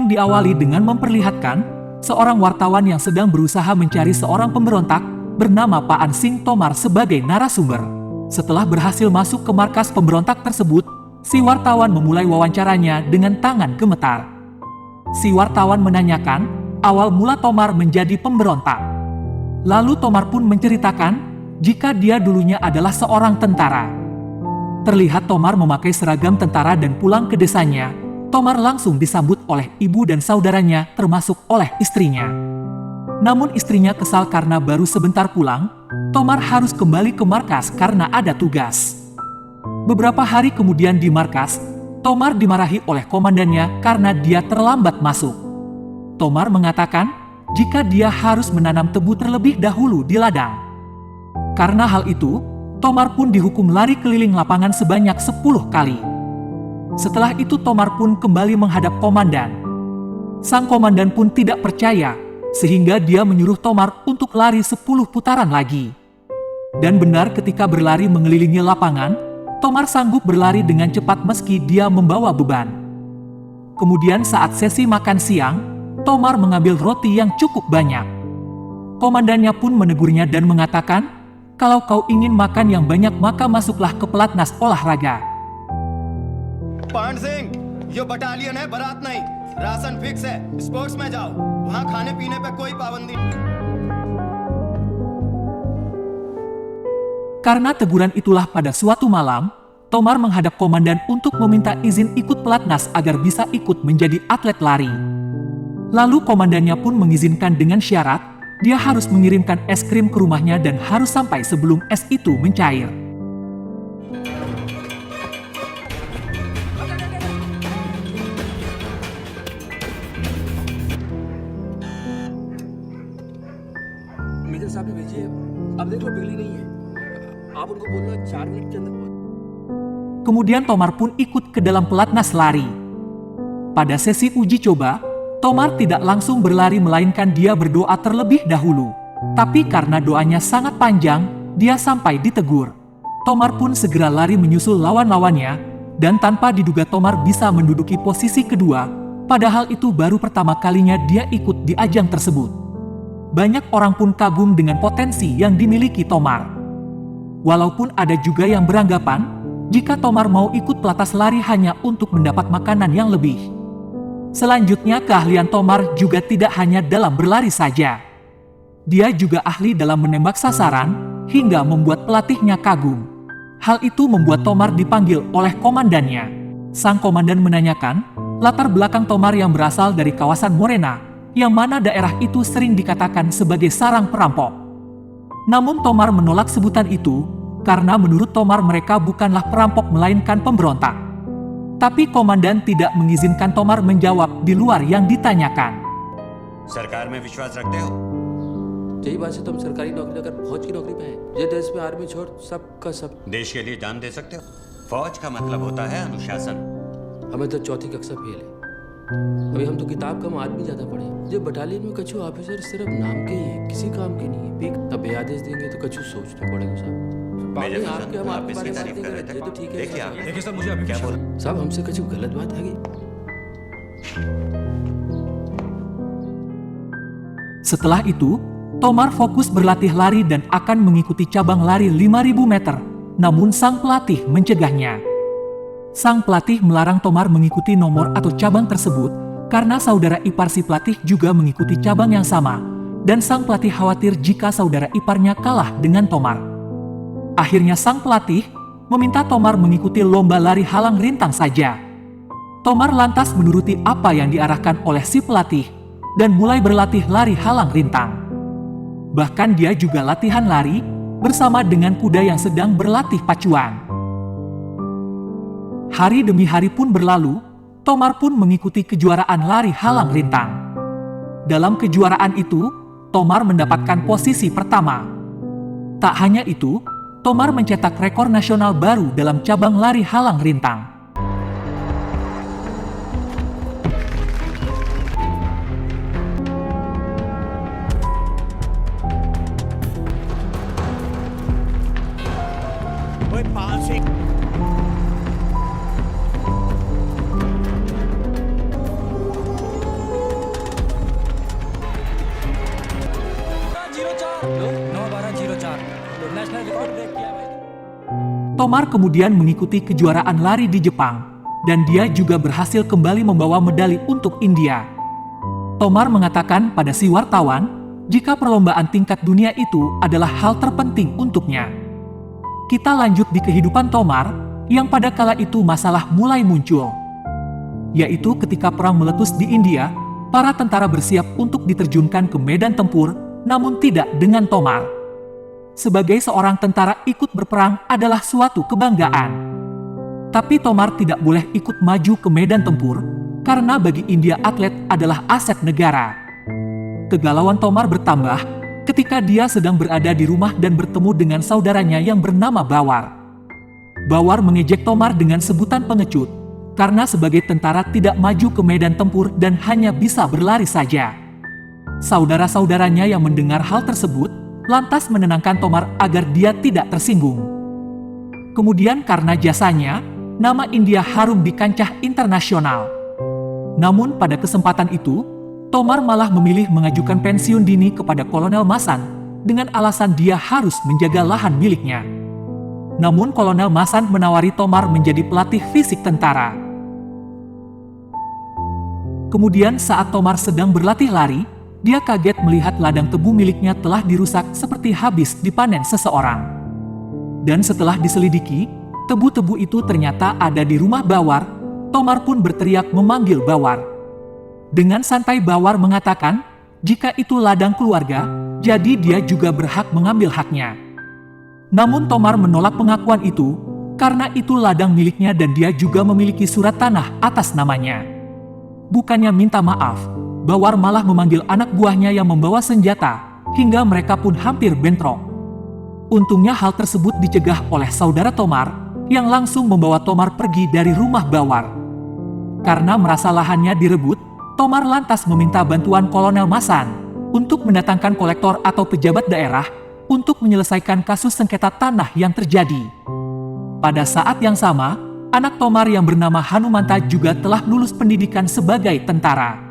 yang diawali dengan memperlihatkan seorang wartawan yang sedang berusaha mencari seorang pemberontak bernama Paan Sing Tomar sebagai narasumber. Setelah berhasil masuk ke markas pemberontak tersebut, si wartawan memulai wawancaranya dengan tangan gemetar. Si wartawan menanyakan awal mula Tomar menjadi pemberontak. Lalu Tomar pun menceritakan jika dia dulunya adalah seorang tentara. Terlihat Tomar memakai seragam tentara dan pulang ke desanya. Tomar langsung disambut oleh ibu dan saudaranya termasuk oleh istrinya. Namun istrinya kesal karena baru sebentar pulang. Tomar harus kembali ke markas karena ada tugas. Beberapa hari kemudian di markas, Tomar dimarahi oleh komandannya karena dia terlambat masuk. Tomar mengatakan jika dia harus menanam tebu terlebih dahulu di ladang. Karena hal itu, Tomar pun dihukum lari keliling lapangan sebanyak 10 kali. Setelah itu Tomar pun kembali menghadap komandan. Sang komandan pun tidak percaya, sehingga dia menyuruh Tomar untuk lari 10 putaran lagi. Dan benar ketika berlari mengelilingi lapangan, Tomar sanggup berlari dengan cepat meski dia membawa beban. Kemudian saat sesi makan siang, Tomar mengambil roti yang cukup banyak. Komandannya pun menegurnya dan mengatakan, kalau kau ingin makan yang banyak maka masuklah ke pelatnas olahraga. पान सिंह, ये बटालियन है, बारात नहीं। Ration fix है, स्पोर्ट्स में जाओ। वहाँ खाने पीने पे कोई पाबंदी नहीं। Karena teguran itulah pada suatu malam, Tomar menghadap komandan untuk meminta izin ikut pelatnas agar bisa ikut menjadi atlet lari. Lalu komandannya pun mengizinkan dengan syarat, dia harus mengirimkan es krim ke rumahnya dan harus sampai sebelum es itu mencair. Major साहब ने भेजी है, अब देख लो पिघली नहीं है, आप उनको बोलना 4 मिनट के अंदर पहुंच। Kemudian Tomar pun ikut ke dalam pelatnas lari. Pada sesi uji coba, Tomar tidak langsung berlari melainkan dia berdoa terlebih dahulu. Tapi karena doanya sangat panjang, dia sampai ditegur. Tomar pun segera lari menyusul lawan-lawannya, dan tanpa diduga Tomar bisa menduduki posisi kedua, padahal itu baru pertama kalinya dia ikut di ajang tersebut. Banyak orang pun kagum dengan potensi yang dimiliki Tomar. Walaupun ada juga yang beranggapan, jika Tomar mau ikut pelatnas lari hanya untuk mendapat makanan yang lebih. Selanjutnya keahlian Tomar juga tidak hanya dalam berlari saja. Dia juga ahli dalam menembak sasaran, hingga membuat pelatihnya kagum. Hal itu membuat Tomar dipanggil oleh komandannya. Sang komandan menanyakan, latar belakang Tomar yang berasal dari kawasan Morena, yang mana daerah itu sering dikatakan sebagai sarang perampok. Namun Tomar menolak sebutan itu, karena menurut Tomar mereka bukanlah perampok melainkan pemberontak. Tapi komandan tidak mengizinkan Tomar menjawab di luar yang ditanyakan. सरकार में विश्वास रखते हो? यही बात से तुम सरकारी नौकरी अगर फौज की नौकरी पे है, ये देश में आर्मी छोड़ सब का सब। देश के लिए जान दे सकते हो? फौज का मतलब होता है अनुशासन। हमें तो 4th कक्षा फेल है, अभी हम तो किताब कम आदमी ज्यादा पढ़े। जो बटालियन में कछु ऑफिसर सिर्फ नाम के ही है, किसी काम के नहीं है। अब आदेश देंगे तो कछु सोचना पड़ेगा साहब। मेजर आपके हसन, हम आप आपके इसकी बारे में तारीफ कर रहे थे। ये तो ठीक है। देखिए आप, देखिए सर, मुझे अभी क्या बोला? साहब हमसे कछु गलत बात है। Setelah itu, Tomar fokus berlatih lari dan akan mengikuti cabang lari 5.000 meter, namun sang pelatih mencegahnya. Sang pelatih melarang Tomar mengikuti nomor atau cabang tersebut, karena saudara ipar si pelatih juga mengikuti cabang yang sama, dan sang pelatih khawatir jika saudara iparnya kalah dengan Tomar. Akhirnya sang pelatih meminta Tomar mengikuti lomba lari halang rintang saja. Tomar lantas menuruti apa yang diarahkan oleh si pelatih, dan mulai berlatih lari halang rintang. Bahkan dia juga latihan lari bersama dengan kuda yang sedang berlatih pacuan. Hari demi hari pun berlalu, Tomar pun mengikuti kejuaraan lari halang rintang. Dalam kejuaraan itu, Tomar mendapatkan posisi pertama. Tak hanya itu, Tomar mencetak rekor nasional baru dalam cabang lari halang rintang. Tomar kemudian mengikuti kejuaraan lari di Jepang, dan dia juga berhasil kembali membawa medali untuk India. Tomar mengatakan pada si wartawan, jika perlombaan tingkat dunia itu adalah hal terpenting untuknya. Kita lanjut di kehidupan Tomar, yang pada kala itu masalah mulai muncul. Yaitu ketika perang meletus di India, para tentara bersiap untuk diterjunkan ke medan tempur, namun tidak dengan Tomar. Sebagai seorang tentara ikut berperang adalah suatu kebanggaan. Tapi Tomar tidak boleh ikut maju ke medan tempur, karena bagi India atlet adalah aset negara. Kegalauan Tomar bertambah ketika dia sedang berada di rumah dan bertemu dengan saudaranya yang bernama Bawar. Bawar mengejek Tomar dengan sebutan pengecut, karena sebagai tentara tidak maju ke medan tempur dan hanya bisa berlari saja. Saudara-saudaranya yang mendengar hal tersebut, lantas menenangkan Tomar agar dia tidak tersinggung. Kemudian karena jasanya, nama India harum di kancah internasional. Namun pada kesempatan itu, Tomar malah memilih mengajukan pensiun dini kepada Kolonel Masan, dengan alasan dia harus menjaga lahan miliknya. Namun Kolonel Masan menawari Tomar menjadi pelatih fisik tentara. Kemudian saat Tomar sedang berlatih lari, dia kaget melihat ladang tebu miliknya telah dirusak seperti habis dipanen seseorang. Dan setelah diselidiki, tebu-tebu itu ternyata ada di rumah Bawar. Tomar pun berteriak memanggil Bawar. Dengan santai Bawar mengatakan, jika itu ladang keluarga, jadi dia juga berhak mengambil haknya. Namun Tomar menolak pengakuan itu, karena itu ladang miliknya dan dia juga memiliki surat tanah atas namanya. Bukannya minta maaf, Bawar malah memanggil anak buahnya yang membawa senjata, hingga mereka pun hampir bentrok. Untungnya hal tersebut dicegah oleh saudara Tomar, yang langsung membawa Tomar pergi dari rumah Bawar. Karena merasa lahannya direbut, Tomar lantas meminta bantuan Kolonel Masan untuk mendatangkan kolektor atau pejabat daerah untuk menyelesaikan kasus sengketa tanah yang terjadi. Pada saat yang sama, anak Tomar yang bernama Hanumanta juga telah lulus pendidikan sebagai tentara.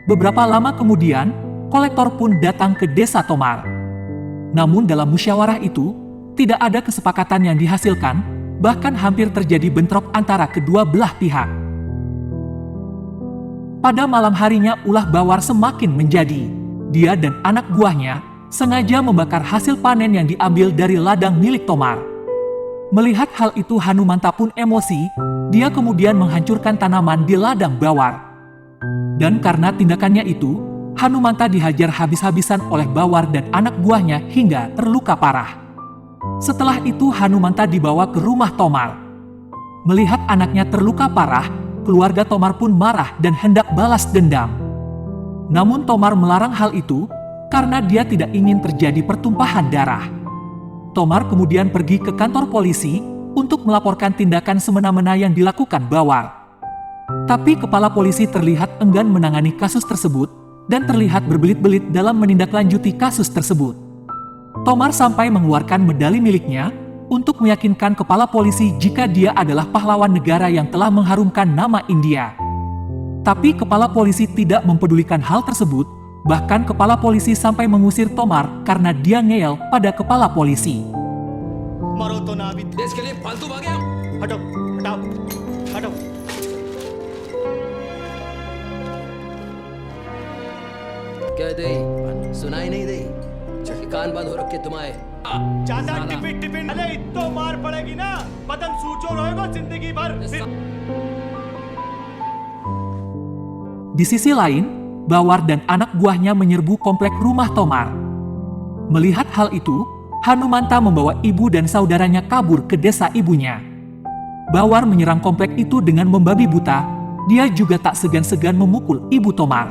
Beberapa lama kemudian, kolektor pun datang ke desa Tomar. Namun dalam musyawarah itu, tidak ada kesepakatan yang dihasilkan, bahkan hampir terjadi bentrok antara kedua belah pihak. Pada malam harinya ulah Bawar semakin menjadi. Dia dan anak buahnya sengaja membakar hasil panen yang diambil dari ladang milik Tomar. Melihat hal itu Hanumanta pun emosi, dia kemudian menghancurkan tanaman di ladang Bawar. Dan karena tindakannya itu, Hanumanta dihajar habis-habisan oleh Bawar dan anak buahnya hingga terluka parah. Setelah itu Hanumanta dibawa ke rumah Tomar. Melihat anaknya terluka parah, keluarga Tomar pun marah dan hendak balas dendam. Namun Tomar melarang hal itu, karena dia tidak ingin terjadi pertumpahan darah. Tomar kemudian pergi ke kantor polisi, untuk melaporkan tindakan semena-mena yang dilakukan Bawar. Tapi kepala polisi terlihat enggan menangani kasus tersebut, dan terlihat berbelit-belit dalam menindaklanjuti kasus tersebut. Tomar sampai mengeluarkan medali miliknya, untuk meyakinkan kepala polisi jika dia adalah pahlawan negara yang telah mengharumkan nama India. Tapi kepala polisi tidak mempedulikan hal tersebut, bahkan kepala polisi sampai mengusir Tomar karena dia ngeyel pada kepala polisi. मरो तो ना भी देश के लिए फालतू भागे हम। हटो हटाओ हटो क्या दे सुनाई नहीं दे कान बंद हो रखे तुम्हारे ज्यादा टिपिन टिपिन अरे इतो मार पड़ेगी ना बदन सूचो रहेगा जिंदगी भर Di sisi lain, Bawar dan anak buahnya menyerbu komplek rumah Tomar. Melihat hal itu, Hanumanta membawa ibu dan saudaranya kabur ke desa ibunya. Bawar menyerang komplek itu dengan membabi buta, dia juga tak segan-segan memukul ibu Tomar.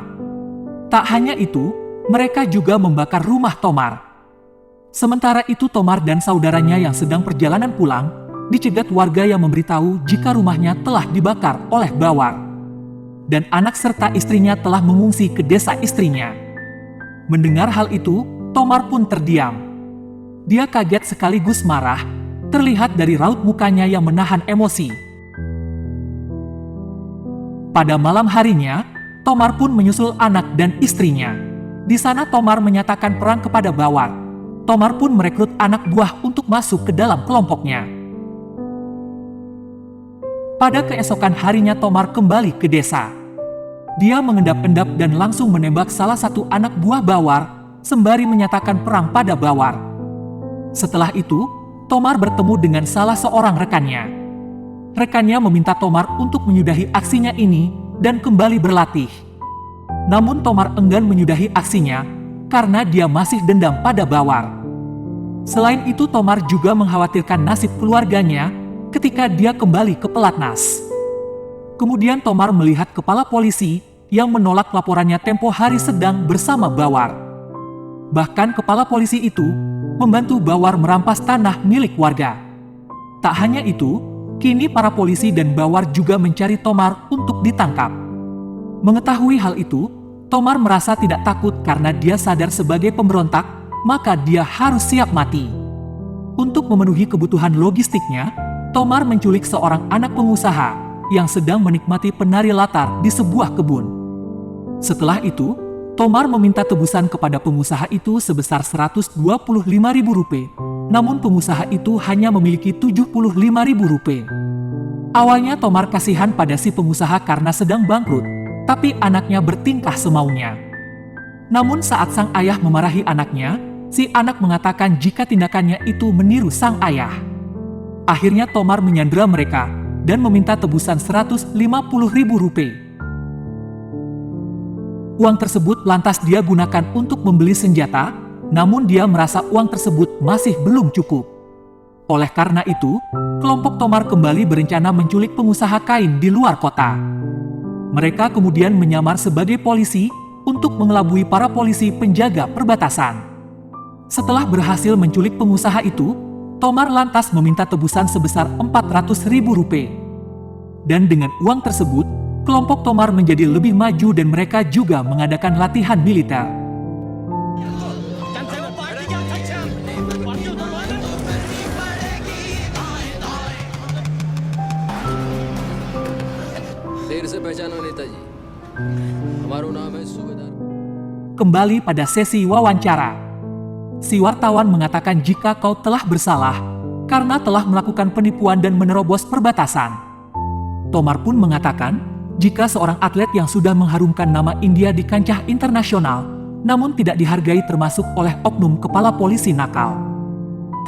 Tak hanya itu, mereka juga membakar rumah Tomar. Sementara itu Tomar dan saudaranya yang sedang perjalanan pulang, dicegat warga yang memberitahu jika rumahnya telah dibakar oleh Bawar. Dan anak serta istrinya telah mengungsi ke desa istrinya. Mendengar hal itu, Tomar pun terdiam. Dia kaget sekaligus marah, terlihat dari raut mukanya yang menahan emosi. Pada malam harinya, Tomar pun menyusul anak dan istrinya. Di sana Tomar menyatakan perang kepada Bawar. Tomar pun merekrut anak buah untuk masuk ke dalam kelompoknya. Pada keesokan harinya Tomar kembali ke desa. Dia mengendap-endap dan langsung menembak salah satu anak buah Bawar, sembari menyatakan perang pada Bawar. Setelah itu, Tomar bertemu dengan salah seorang rekannya. Rekannya meminta Tomar untuk menyudahi aksinya ini dan kembali berlatih. Namun Tomar enggan menyudahi aksinya karena dia masih dendam pada Bawar. Selain itu, Tomar juga mengkhawatirkan nasib keluarganya ketika dia kembali ke pelatnas. Kemudian Tomar melihat kepala polisi yang menolak laporannya tempo hari sedang bersama Bawar. Bahkan kepala polisi itu membantu Bawar merampas tanah milik warga. Tak hanya itu, kini para polisi dan Bawar juga mencari Tomar untuk ditangkap. Mengetahui hal itu, Tomar merasa tidak takut karena dia sadar sebagai pemberontak, maka dia harus siap mati. Untuk memenuhi kebutuhan logistiknya, Tomar menculik seorang anak pengusaha yang sedang menikmati penari latar di sebuah kebun. Setelah itu, Tomar meminta tebusan kepada pengusaha itu sebesar Rp125.000, namun pengusaha itu hanya memiliki Rp75.000. Awalnya Tomar kasihan pada si pengusaha karena sedang bangkrut, tapi anaknya bertingkah semaunya. Namun saat sang ayah memarahi anaknya, si anak mengatakan jika tindakannya itu meniru sang ayah. Akhirnya Tomar menyandera mereka dan meminta tebusan Rp150.000. Uang tersebut lantas dia gunakan untuk membeli senjata, namun dia merasa uang tersebut masih belum cukup. Oleh karena itu, kelompok Tomar kembali berencana menculik pengusaha kain di luar kota. Mereka kemudian menyamar sebagai polisi untuk mengelabui para polisi penjaga perbatasan. Setelah berhasil menculik pengusaha itu, Tomar lantas meminta tebusan sebesar Rp400.000. Dan dengan uang tersebut, kelompok Tomar menjadi lebih maju dan mereka juga mengadakan latihan militer. देर से पहचानो नेताजी, हमारा नाम है सूबेदार। Kembali pada sesi wawancara. Si wartawan mengatakan jika kau telah bersalah karena telah melakukan penipuan dan menerobos perbatasan. Tomar pun mengatakan jika seorang atlet yang sudah mengharumkan nama India di kancah internasional, namun tidak dihargai termasuk oleh oknum kepala polisi nakal.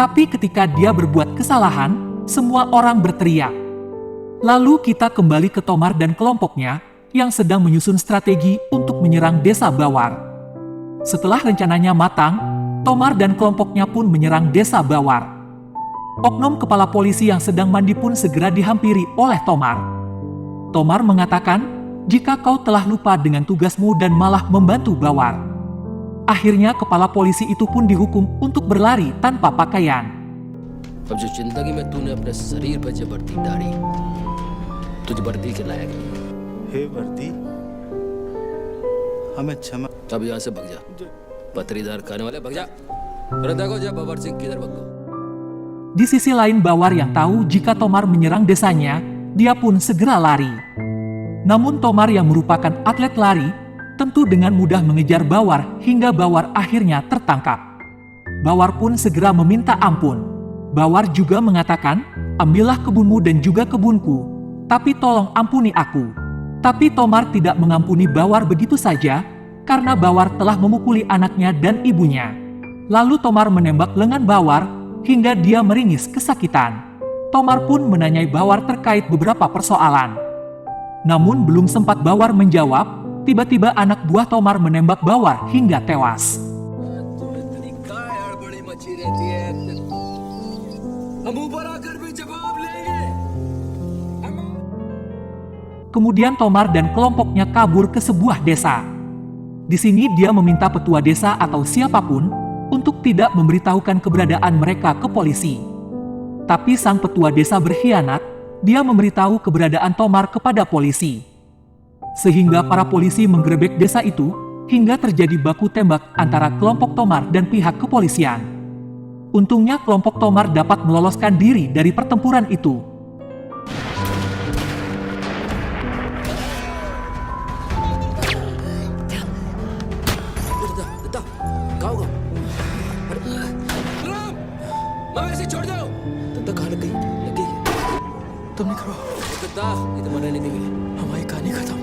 Tapi ketika dia berbuat kesalahan, semua orang berteriak. Lalu kita kembali ke Tomar dan kelompoknya yang sedang menyusun strategi untuk menyerang desa Bawar. Setelah rencananya matang, Tomar dan kelompoknya pun menyerang desa Bawar. Oknum kepala polisi yang sedang mandi pun segera dihampiri oleh Tomar. Tomar mengatakan, jika kau telah lupa dengan tugasmu dan malah membantu Bawar. Akhirnya kepala polisi itu pun dihukum untuk berlari tanpa pakaian. अब जो जिंदगी में तूने अपने शरीर पर जो वर्दी डाली, तुझे वर्दी के लायक नहीं। हे वर्दी, हमें क्षमा। अब यहाँ से भग जा, पत्रीदार खाने वाले भग जा। अरे देखो जब बाबर सिंह किधर भग गए। Di sisi lain Bawar yang tahu jika Tomar menyerang desanya, dia pun segera lari. Namun Tomar yang merupakan atlet lari, tentu dengan mudah mengejar Bawar hingga Bawar akhirnya tertangkap. Bawar pun segera meminta ampun. Bawar juga mengatakan, ambillah kebunmu dan juga kebunku, tapi tolong ampuni aku. Tapi Tomar tidak mengampuni Bawar begitu saja, karena Bawar telah memukuli anaknya dan ibunya. Lalu Tomar menembak lengan Bawar, hingga dia meringis kesakitan. Tomar pun menanyai Bawar terkait beberapa persoalan. Namun belum sempat Bawar menjawab, tiba-tiba anak buah Tomar menembak Bawar hingga tewas. Kemudian Tomar dan kelompoknya kabur ke sebuah desa. Di sini dia meminta petua desa atau siapapun untuk tidak memberitahukan keberadaan mereka ke polisi. Tapi sang petua desa berkhianat, dia memberitahu keberadaan Tomar kepada polisi. Sehingga para polisi menggerebek desa itu, hingga terjadi baku tembak antara kelompok Tomar dan pihak kepolisian. Untungnya kelompok Tomar dapat meloloskan diri dari pertempuran itu. छोड़ दो, तब तक कहाँ लग गई? तुमने करो। कलकत्ता ये तो मना नहीं देंगे, हमारी कहानी खत्म।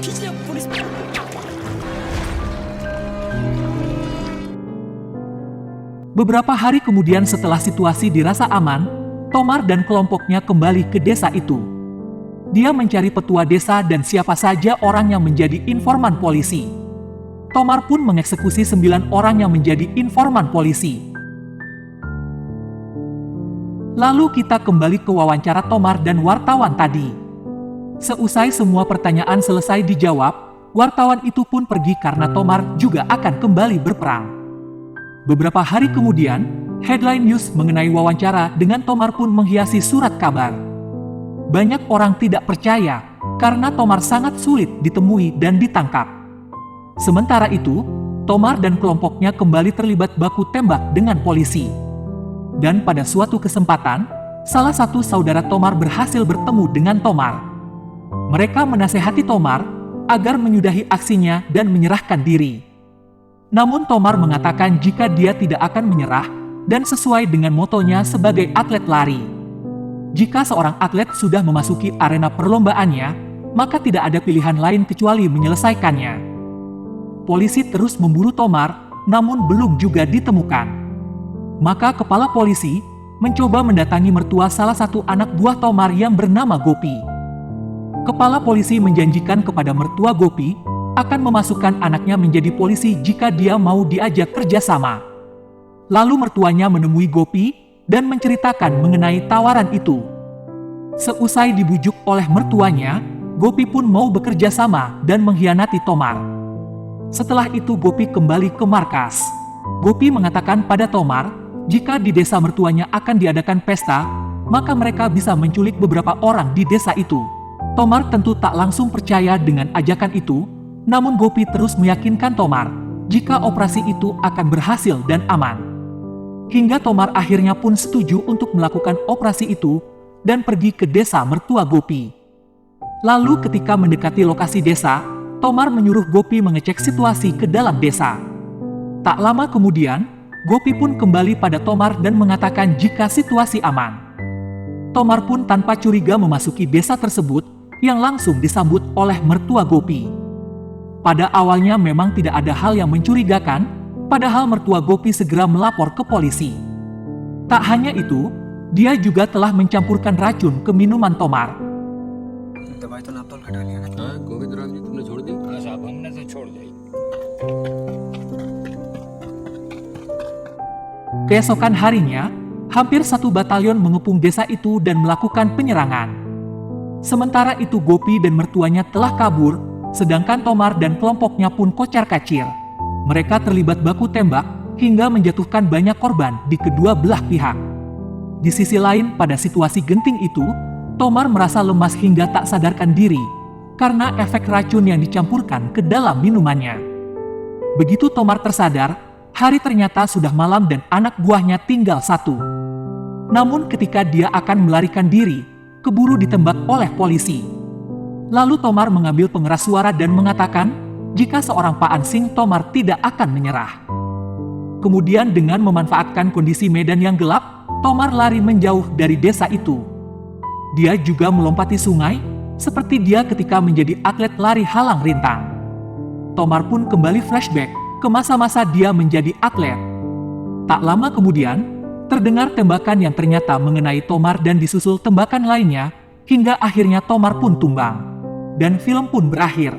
खींच लिया police. Beberapa hari kemudian setelah situasi dirasa aman, Tomar dan kelompoknya kembali ke desa itu. Dia mencari petua desa dan siapa saja orang yang menjadi informan polisi. Tomar pun mengeksekusi 9 orang yang menjadi informan polisi. Lalu kita kembali ke wawancara Tomar dan wartawan tadi. Seusai semua pertanyaan selesai dijawab, wartawan itu pun pergi karena Tomar juga akan kembali berperang. Beberapa hari kemudian, headline news mengenai wawancara dengan Tomar pun menghiasi surat kabar. Banyak orang tidak percaya karena Tomar sangat sulit ditemui dan ditangkap. Sementara itu, Tomar dan kelompoknya kembali terlibat baku tembak dengan polisi. Dan pada suatu kesempatan, salah satu saudara Tomar berhasil bertemu dengan Tomar. Mereka menasehati Tomar agar menyudahi aksinya dan menyerahkan diri. Namun Tomar mengatakan jika dia tidak akan menyerah dan sesuai dengan motonya sebagai atlet lari. Jika seorang atlet sudah memasuki arena perlombaannya, maka tidak ada pilihan lain kecuali menyelesaikannya. Polisi terus memburu Tomar, namun belum juga ditemukan. Maka kepala polisi mencoba mendatangi mertua salah satu anak buah Tomar yang bernama Gopi. Kepala polisi menjanjikan kepada mertua Gopi akan memasukkan anaknya menjadi polisi jika dia mau diajak kerjasama. Lalu mertuanya menemui Gopi dan menceritakan mengenai tawaran itu. Seusai dibujuk oleh mertuanya, Gopi pun mau bekerja sama dan mengkhianati Tomar. Setelah itu Gopi kembali ke markas. Gopi mengatakan pada Tomar, jika di desa mertuanya akan diadakan pesta, maka mereka bisa menculik beberapa orang di desa itu. Tomar tentu tak langsung percaya dengan ajakan itu, namun Gopi terus meyakinkan Tomar jika operasi itu akan berhasil dan aman. Hingga Tomar akhirnya pun setuju untuk melakukan operasi itu dan pergi ke desa mertua Gopi. Lalu ketika mendekati lokasi desa, Tomar menyuruh Gopi mengecek situasi ke dalam desa. Tak lama kemudian, Gopi pun kembali pada Tomar dan mengatakan jika situasi aman. Tomar pun tanpa curiga memasuki desa tersebut yang langsung disambut oleh mertua Gopi. Pada awalnya memang tidak ada hal yang mencurigakan, padahal mertua Gopi segera melapor ke polisi. Tak hanya itu, dia juga telah mencampurkan racun ke minuman Tomar. Govind Ram ji तुमने छोड़ दी? हाँ साहब हमने तो छोड़ दी। Keesokan harinya, hampir 1 batalion mengepung desa itu dan melakukan penyerangan. Sementara itu Gopi dan mertuanya telah kabur, sedangkan Tomar dan kelompoknya pun kocar-kacir. Mereka terlibat baku tembak hingga menjatuhkan banyak korban di kedua belah pihak. Di sisi lain, pada situasi genting itu, Tomar merasa lemas hingga tak sadarkan diri karena efek racun yang dicampurkan ke dalam minumannya. Begitu Tomar tersadar, hari ternyata sudah malam dan anak buahnya tinggal 1. Namun ketika dia akan melarikan diri, keburu ditembak oleh polisi. Lalu Tomar mengambil pengeras suara dan mengatakan jika seorang Pak Ansing Tomar tidak akan menyerah. Kemudian dengan memanfaatkan kondisi medan yang gelap, Tomar lari menjauh dari desa itu. Dia juga melompati sungai, seperti dia ketika menjadi atlet lari halang rintang. Tomar pun kembali flashback ke masa-masa dia menjadi atlet. Tak lama kemudian, terdengar tembakan yang ternyata mengenai Tomar dan disusul tembakan lainnya, hingga akhirnya Tomar pun tumbang. Dan film pun berakhir.